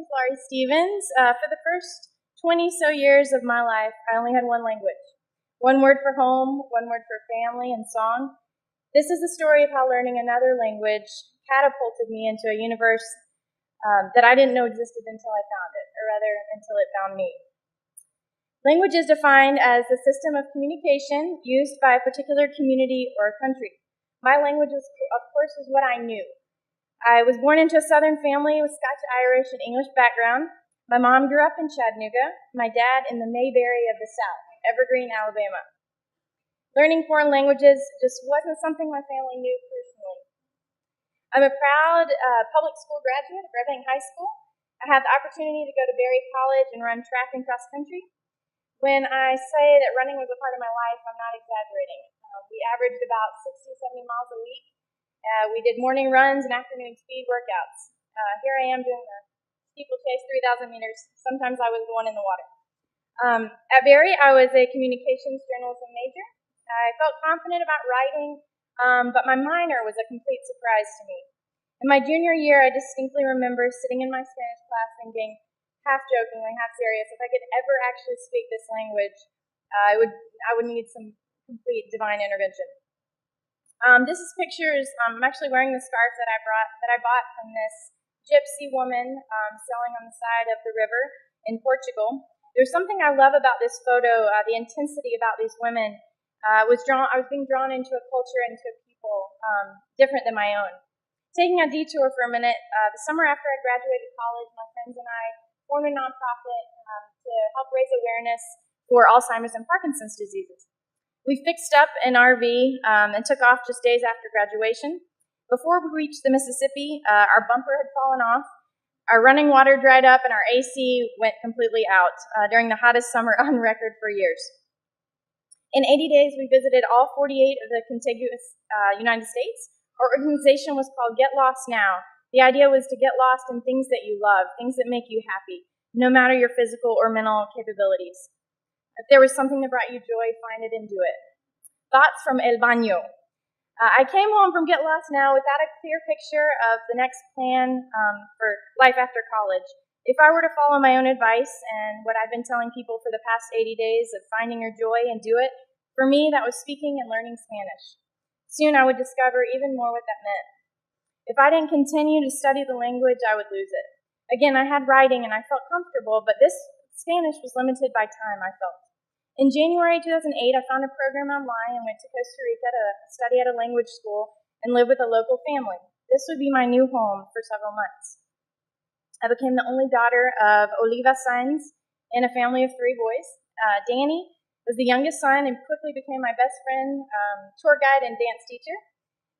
name's Laurie Stevens. For the first 20 so years of my life, I only had one language. One word for home, one word for family and song. This is the story of how learning another language catapulted me into a universe that I didn't know existed until I found it, or rather, until it found me. Language is defined as the system of communication used by a particular community or country. My language, of course, is what I knew. I was born into a Southern family with Scotch, Irish, and English background. My mom grew up in Chattanooga, my dad in the Mayberry of the South, Evergreen, Alabama. Learning foreign languages just wasn't something my family knew personally. I'm a proud public school graduate of Red Bank High School. I had the opportunity to go to Berry College and run track and cross country. When I say that running was a part of my life, I'm not exaggerating. We averaged about 60, 70 miles a week. We did morning runs and afternoon speed workouts. Here I am doing the steeplechase 3,000 meters. Sometimes I was the one in the water. At Berry, I was a communications journalism major. I felt confident about writing, but my minor was a complete surprise to me. In my junior year, I distinctly remember sitting in my Spanish class thinking, half jokingly, half serious, if I could ever actually speak this language, I would need some complete divine intervention. This is pictures. I'm actually wearing the scarf that I bought from this gypsy woman selling on the side of the river in Portugal. There's something I love about this photo, the intensity about these women. I was being drawn into a culture, into a people different than my own. Taking a detour for a minute, the summer after I graduated college, my friends and I formed a nonprofit to help raise awareness for Alzheimer's and Parkinson's diseases. We fixed up an RV and took off just days after graduation. Before we reached the Mississippi, our bumper had fallen off, our running water dried up, and our AC went completely out during the hottest summer on record for years. In 80 days, we visited all 48 of the contiguous United States. Our organization was called Get Lost Now. The idea was to get lost in things that you love, things that make you happy, no matter your physical or mental capabilities. If there was something that brought you joy, find it and do it. Thoughts from El Baño. I came home from Get Lost Now without a clear picture of the next plan for life after college. If I were to follow my own advice and what I've been telling people for the past 80 days of finding your joy and do it, for me that was speaking and learning Spanish. Soon I would discover even more what that meant. If I didn't continue to study the language, I would lose it. Again, I had writing and I felt comfortable, but this Spanish was limited by time, I felt. In January 2008, I found a program online and went to Costa Rica to study at a language school and live with a local family. This would be my new home for several months. I became the only daughter of Oliva Sainz in a family of 3 boys. Danny was the youngest son and quickly became my best friend, tour guide, and dance teacher.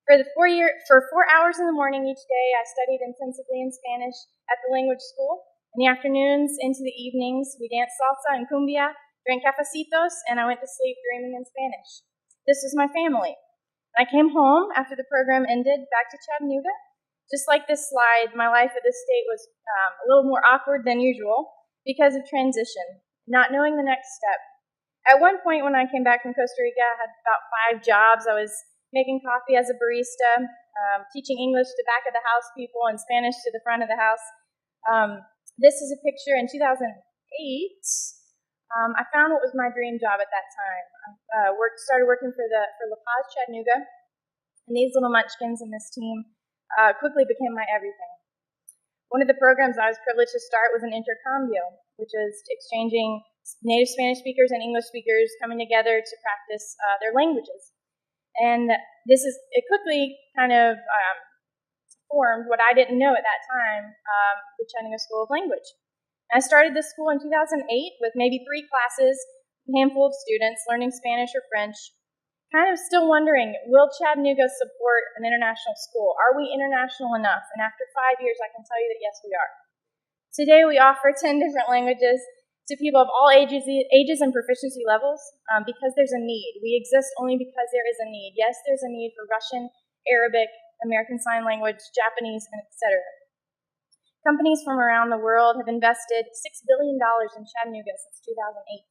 For 4 hours in the morning each day, I studied intensively in Spanish at the language school. In the afternoons into the evenings, we danced salsa and cumbia, drank cafecitos, and I went to sleep dreaming in Spanish. This was my family. I came home after the program ended, back to Chattanooga. Just like this slide, my life at this state was a little more awkward than usual because of transition, not knowing the next step. At one point when I came back from Costa Rica, I had about 5 jobs. I was making coffee as a barista, teaching English to back of the house people and Spanish to the front of the house. This is a picture in 2008. I found what was my dream job at that time. I started working for La Paz, Chattanooga, and these little munchkins in this team quickly became my everything. One of the programs I was privileged to start was an intercambio, which is exchanging native Spanish speakers and English speakers coming together to practice their languages. And it quickly kind of formed what I didn't know at that time, the Chattanooga School of Language. I started this school in 2008 with maybe 3 classes, a handful of students learning Spanish or French, kind of still wondering, will Chattanooga support an international school? Are we international enough? And after 5 years, I can tell you that yes, we are. Today, we offer 10 different languages to people of all ages and proficiency levels because there's a need. We exist only because there is a need. Yes, there's a need for Russian, Arabic, American Sign Language, Japanese, and etc. Companies from around the world have invested $6 billion in Chattanooga since 2008.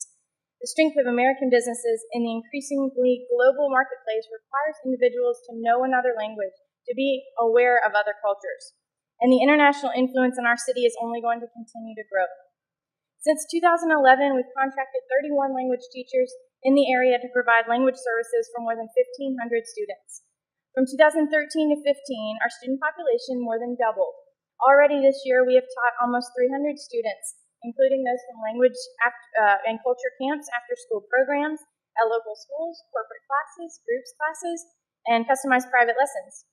The strength of American businesses in the increasingly global marketplace requires individuals to know another language, to be aware of other cultures. and the international influence in our city is only going to continue to grow. Since 2011, we've contracted 31 language teachers in the area to provide language services for more than 1,500 students. From 2013 to 15, our student population more than doubled. Already this year, we have taught almost 300 students, including those from language and culture camps, after-school programs, at local schools, corporate classes, groups classes, and customized private lessons.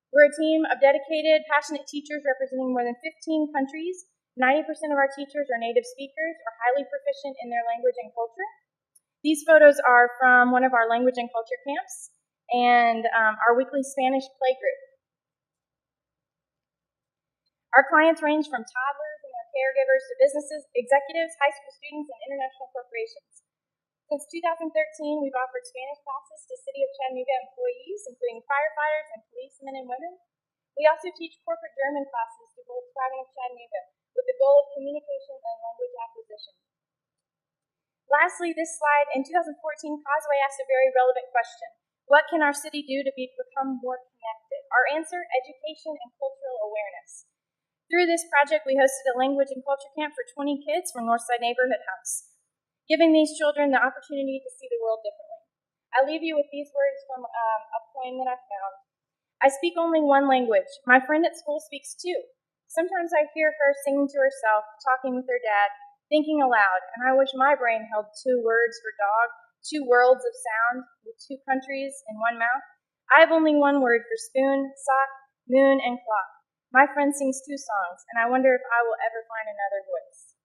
We're a team of dedicated, passionate teachers representing more than 15 countries. 90% of our teachers are native speakers or highly proficient in their language and culture. These photos are from one of our language and culture camps and our weekly Spanish play group. Our clients range from toddlers and their caregivers to businesses, executives, high school students, and international corporations. Since 2013, we've offered Spanish classes to City of Chattanooga employees, including firefighters and policemen and women. We also teach corporate German classes to Volkswagen of Chattanooga with the goal of communication and language acquisition. Lastly, this slide, in 2014, Causeway asked a very relevant question. What can our city do to become more connected? Our answer, education and cultural awareness. Through this project, we hosted a language and culture camp for 20 kids from Northside Neighborhood House, giving these children the opportunity to see the world differently. I leave you with these words from a poem that I found. I speak only one language. My friend at school speaks two. Sometimes I hear her singing to herself, talking with her dad, thinking aloud, and I wish my brain held two words for dog, two worlds of sound with two countries in one mouth. I have only one word for spoon, sock, moon, and clock. My friend sings two songs, and I wonder if I will ever find another voice.